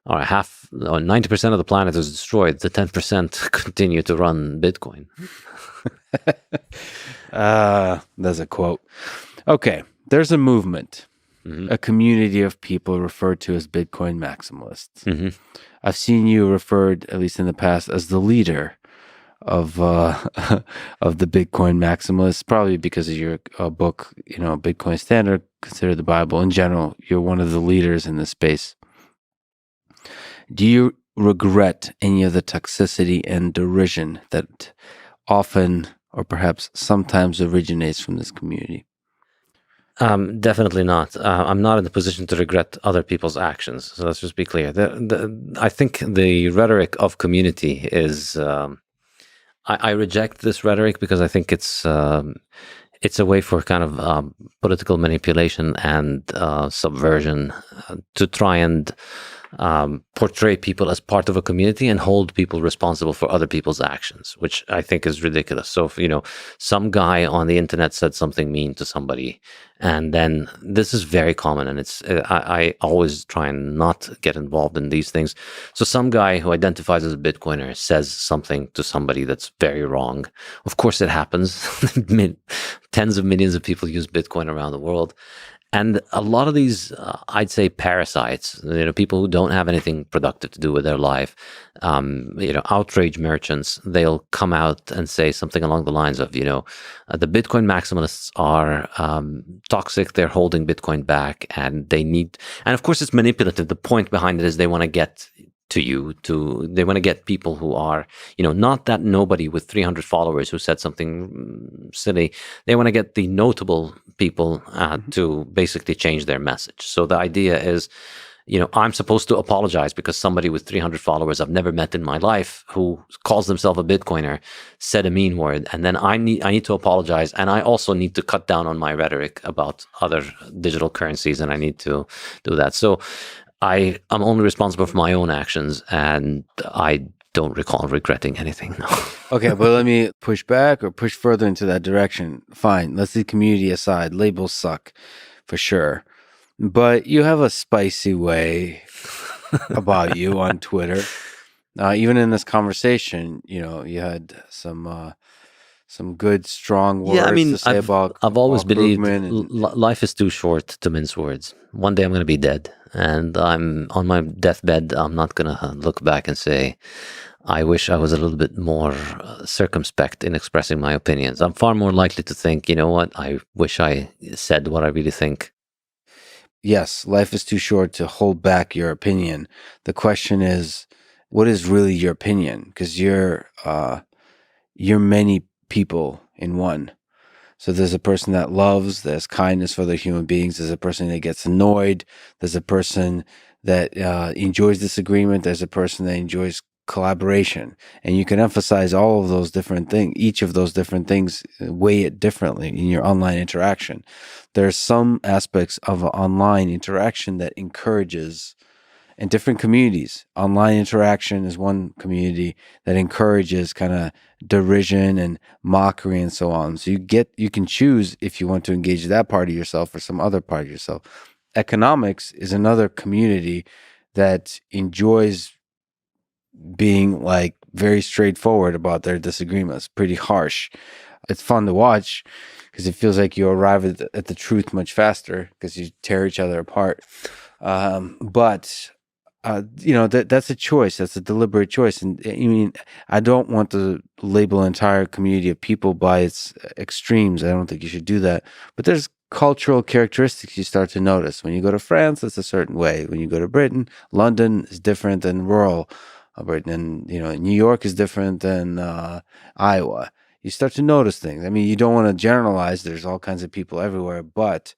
all right, 90% of the planet is destroyed. The 10% continue to run Bitcoin. That's a quote. Okay, there's a movement, a community of people referred to as Bitcoin maximalists. I've seen you referred, at least in the past, as the leader of the Bitcoin maximalists, probably because of your book, Bitcoin Standard, considered the Bible. In general, you're one of the leaders in this space. Do you regret any of the toxicity and derision that often, or perhaps sometimes, originates from this community? Definitely not. I'm not in the position to regret other people's actions. So let's just be clear. I think the rhetoric of community is... I reject this rhetoric because I think it's a way for kind of political manipulation and subversion to try and portray people as part of a community and hold people responsible for other people's actions, which I think is ridiculous. So if, some guy on the internet said something mean to somebody, and then this is very common, and I always try and not get involved in these things. So some guy who identifies as a Bitcoiner says something to somebody that's very wrong. Of course it happens. Tens of millions of people use Bitcoin around the world. And a lot of these, I'd say, parasites, people who don't have anything productive to do with their life, outrage merchants, they'll come out and say something along the lines of, the Bitcoin maximalists are toxic, they're holding Bitcoin back, and and of course it's manipulative. The point behind it is they want to get they want to get people who are, not that nobody with 300 followers who said something silly. They want to get the notable people to basically change their message. So the idea is, I'm supposed to apologize because somebody with 300 followers I've never met in my life who calls themselves a Bitcoiner said a mean word, and then I need to apologize, and I also need to cut down on my rhetoric about other digital currencies, and I need to do that. So I'm only responsible for my own actions, and I don't recall regretting anything. No. Okay, but let me push back or push further into that direction. Fine, let's leave community aside. Labels suck, for sure. But you have a spicy way about you on Twitter. Even in this conversation, you had some good, strong words to say about I've always believed movement life is too short to mince words. One day I'm going to be dead, and I'm on my deathbed. I'm not going to look back and say, I wish I was a little bit more circumspect in expressing my opinions. I'm far more likely to think, I wish I said what I really think. Yes, life is too short to hold back your opinion. The question is, what is really your opinion? Because you're many people in one. So there's a person that loves, there's kindness for other human beings, there's a person that gets annoyed, there's a person that enjoys disagreement, there's a person that enjoys collaboration. And you can emphasize all of those different things, each of those different things, weigh it differently in your online interaction. There's some aspects of online interaction that encourages, in different communities, online interaction is one community that encourages kind of derision and mockery and so on. So you can choose if you want to engage that part of yourself or some other part of yourself. Economics is another community that enjoys being like very straightforward about their disagreements, pretty harsh. It's fun to watch because it feels like you arrive at the truth much faster because you tear each other apart. But that's a choice. That's a deliberate choice. And I don't want to label an entire community of people by its extremes. I don't think you should do that. But there's cultural characteristics you start to notice. When you go to France, it's a certain way. When you go to Britain, London is different than rural Britain. And, New York is different than Iowa. You start to notice things. You don't want to generalize. There's all kinds of people everywhere, but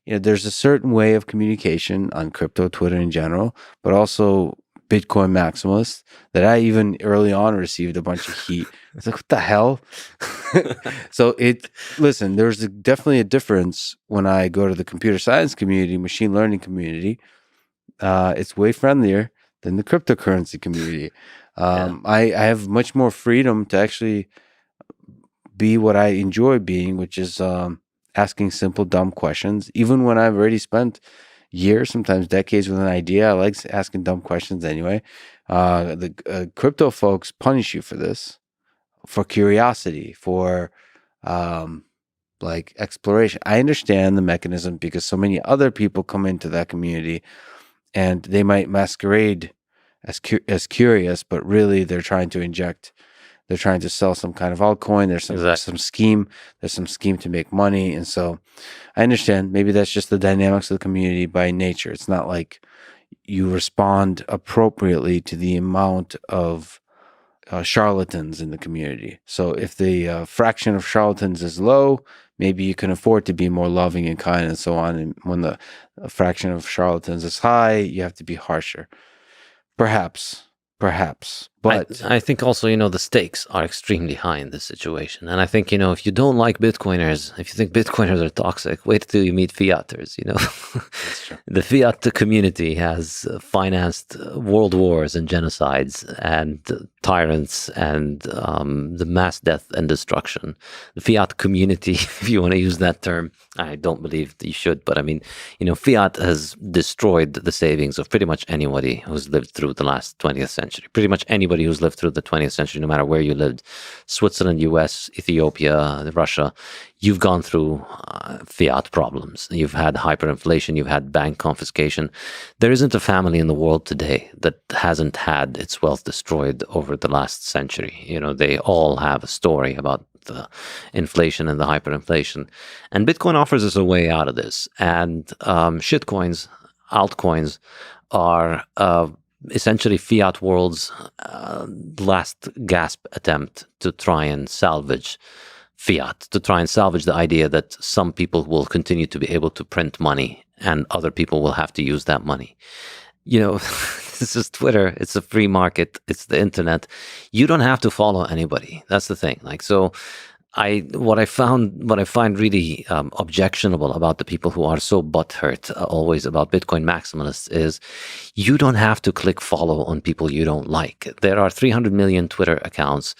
there's a certain way of communication on crypto, Twitter in general, but also Bitcoin maximalists that I even early on received a bunch of heat. It's like, what the hell? So there's definitely a difference when I go to the computer science community, machine learning community. It's way friendlier than the cryptocurrency community. I have much more freedom to actually be what I enjoy being, which is asking simple, dumb questions, even when I've already spent, years, sometimes decades with an idea. I like asking dumb questions anyway. The crypto folks punish you for this, for curiosity, for like exploration. I understand the mechanism because so many other people come into that community and they might masquerade as curious, but really they're trying to sell some kind of altcoin. There's some scheme. There's some scheme to make money. And so I understand maybe that's just the dynamics of the community by nature. It's not like you respond appropriately to the amount of charlatans in the community. So if the fraction of charlatans is low, maybe you can afford to be more loving and kind and so on. And when the fraction of charlatans is high, you have to be harsher. Perhaps. But I think also, the stakes are extremely high in this situation. And I think, if you don't like Bitcoiners, if you think Bitcoiners are toxic, wait till you meet fiaters, That's true. The fiat community has financed world wars and genocides and tyrants and the mass death and destruction. The fiat community, if you want to use that term, I don't believe that you should, but I mean, fiat has destroyed the savings of pretty much anybody who's lived through the last 20th century. Pretty much anybody who's lived through the 20th century, no matter where you lived, Switzerland, US, Ethiopia, Russia, you've gone through fiat problems. You've had hyperinflation, you've had bank confiscation. There isn't a family in the world today that hasn't had its wealth destroyed over the last century. They all have a story about the inflation and the hyperinflation. And Bitcoin offers us a way out of this. And shitcoins, altcoins, are essentially fiat world's last gasp attempt to try and salvage fiat, to try and salvage the idea that some people will continue to be able to print money and other people will have to use that money. This is Twitter. It's a free market. It's the internet. You don't have to follow anybody. That's the thing. What I find really objectionable about the people who are so butthurt always about Bitcoin maximalists is you don't have to click follow on people you don't like. There are 300 million Twitter accounts.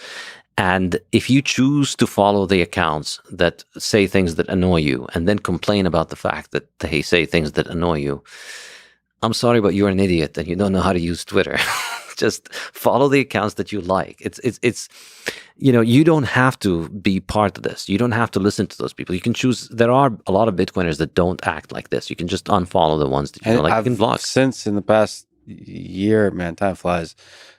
And if you choose to follow the accounts that say things that annoy you and then complain about the fact that they say things that annoy you, I'm sorry, but you're an idiot and you don't know how to use Twitter. Just follow the accounts that you like. It's you don't have to be part of this. You don't have to listen to those people. You can choose. There are a lot of Bitcoiners that don't act like this. You can just unfollow the ones that you don't like. You can block. Since in the past year, man, time flies.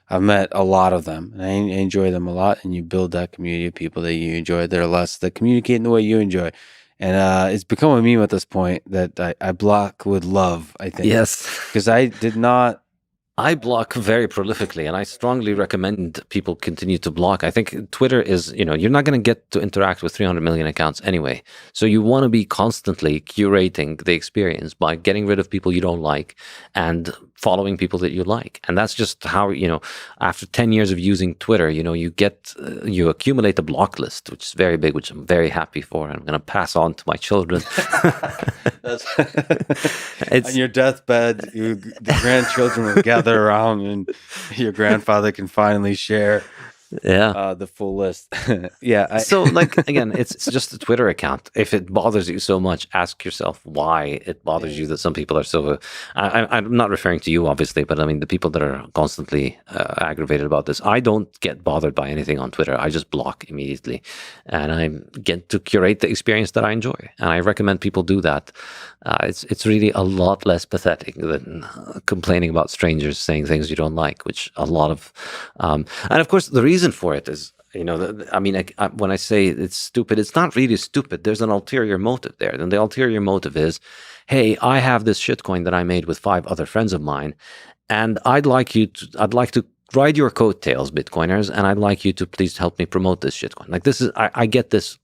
I've met a lot of them, and I enjoy them a lot. And you build that community of people that you enjoy. There are lots that communicate in the way you enjoy. And it's become a meme at this point that I block with love, I think. Yes. Because I block very prolifically, and I strongly recommend people continue to block. I think Twitter is, you're not going to get to interact with 300 million accounts anyway. So you want to be constantly curating the experience by getting rid of people you don't like and following people that you like. And that's just how, after 10 years of using Twitter, you accumulate a block list, which is very big, which I'm very happy for. I'm going to pass on to my children. On your deathbed, the grandchildren will gather around and your grandfather can finally share the full list. So again, it's just a Twitter account. If it bothers you so much, ask yourself why it bothers you that some people are so I'm not referring to you obviously, but I mean the people that are constantly aggravated about this. I don't get bothered by anything on Twitter. I just block immediately and I get to curate the experience that I enjoy, and I recommend people do that. It's really a lot less pathetic than complaining about strangers saying things you don't like, which a lot of and of course the reason for it is, when I say it's stupid, it's not really stupid. There's an ulterior motive there. And the ulterior motive is, hey, I have this shitcoin that I made with 5 other friends of mine, and I'd like to ride your coattails, Bitcoiners, and I'd like you to please help me promote this shitcoin. I get this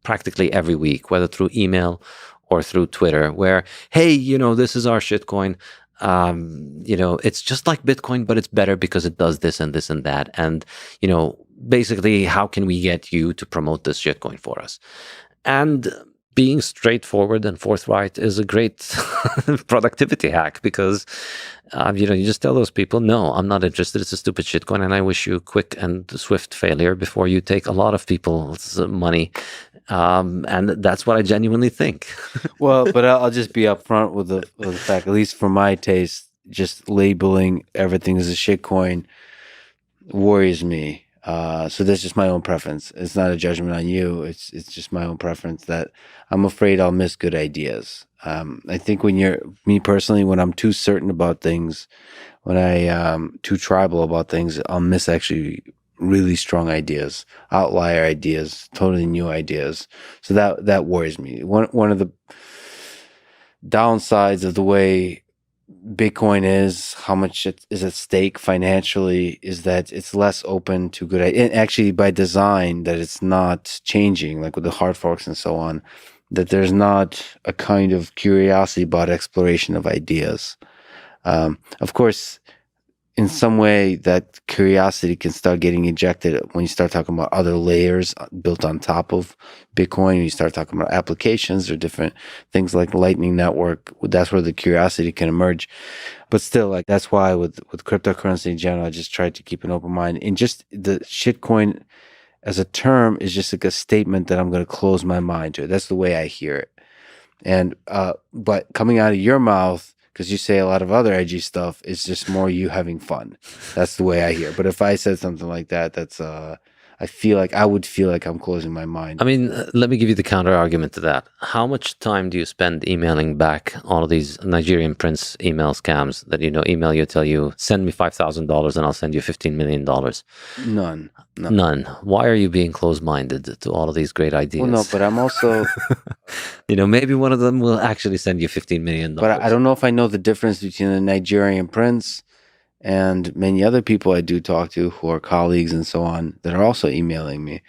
practically every week, whether through email or through Twitter, where, hey, this is our shitcoin. It's just like Bitcoin, but it's better because it does this and this and that. And, basically, how can we get you to promote this shitcoin for us? And being straightforward and forthright is a great productivity hack because, you just tell those people, no, I'm not interested. It's a stupid shitcoin. And I wish you quick and swift failure before you take a lot of people's money And that's what I genuinely think. Well, but I'll just be upfront with the fact, at least for my taste, just labeling everything as a shitcoin worries me. So that's just my own preference. It's not a judgment on you. It's just my own preference that I'm afraid I'll miss good ideas. I think me personally, when I'm too certain about things, when I'm too tribal about things, I'll miss actually really strong ideas, outlier ideas, totally new ideas. So that worries me. One of the downsides of the way Bitcoin is, how much it is at stake financially, is that it's less open to good ideas. And actually, by design, that it's not changing, like with the hard forks and so on, that there's not a kind of curiosity about exploration of ideas. Of course, in some way, that curiosity can start getting injected when you start talking about other layers built on top of Bitcoin. You start talking about applications or different things like Lightning Network. That's where the curiosity can emerge. But still, like, that's why with cryptocurrency in general, I just try to keep an open mind. And just the shitcoin as a term is just like a statement that I'm going to close my mind to. That's the way I hear it. And but coming out of your mouth, because you say a lot of other edgy stuff, it's just more you having fun. That's the way I hear. But if I said something like that, that's I would feel like I'm closing my mind. I mean, let me give you the counter argument to that. How much time do you spend emailing back all of these Nigerian prince email scams that, email you, tell you, send me $5,000 and I'll send you $15 million? None. Why are you being closed-minded to all of these great ideas? Well, no, but I'm also... maybe one of them will actually send you $15 million. But I don't know if I know the difference between a Nigerian prince and many other people I do talk to who are colleagues and so on that are also emailing me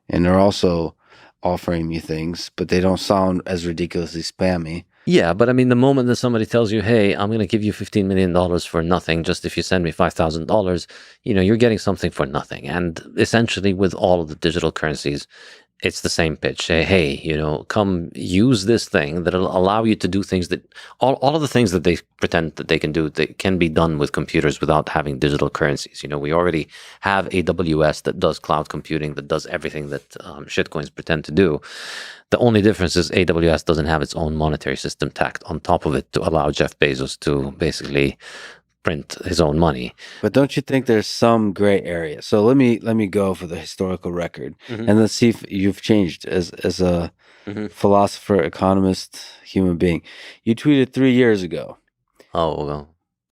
and they're also offering me things, but they don't sound as ridiculously spammy. Yeah, but I mean, the moment that somebody tells you, hey, I'm going to give you $15 million for nothing, just if you send me $5,000, you're getting something for nothing. And essentially with all of the digital currencies, it's the same pitch. Say, hey, come use this thing that'll allow you to do things that all of the things that they pretend that they can do, that can be done with computers without having digital currencies. We already have AWS that does cloud computing, that does everything that shitcoins pretend to do. The only difference is AWS doesn't have its own monetary system tacked on top of it to allow Jeff Bezos to basically print his own money. But don't you think there's some gray area? So let me go for the historical record, and let's see if you've changed as a philosopher, economist, human being. You tweeted 3 years ago. Oh, well.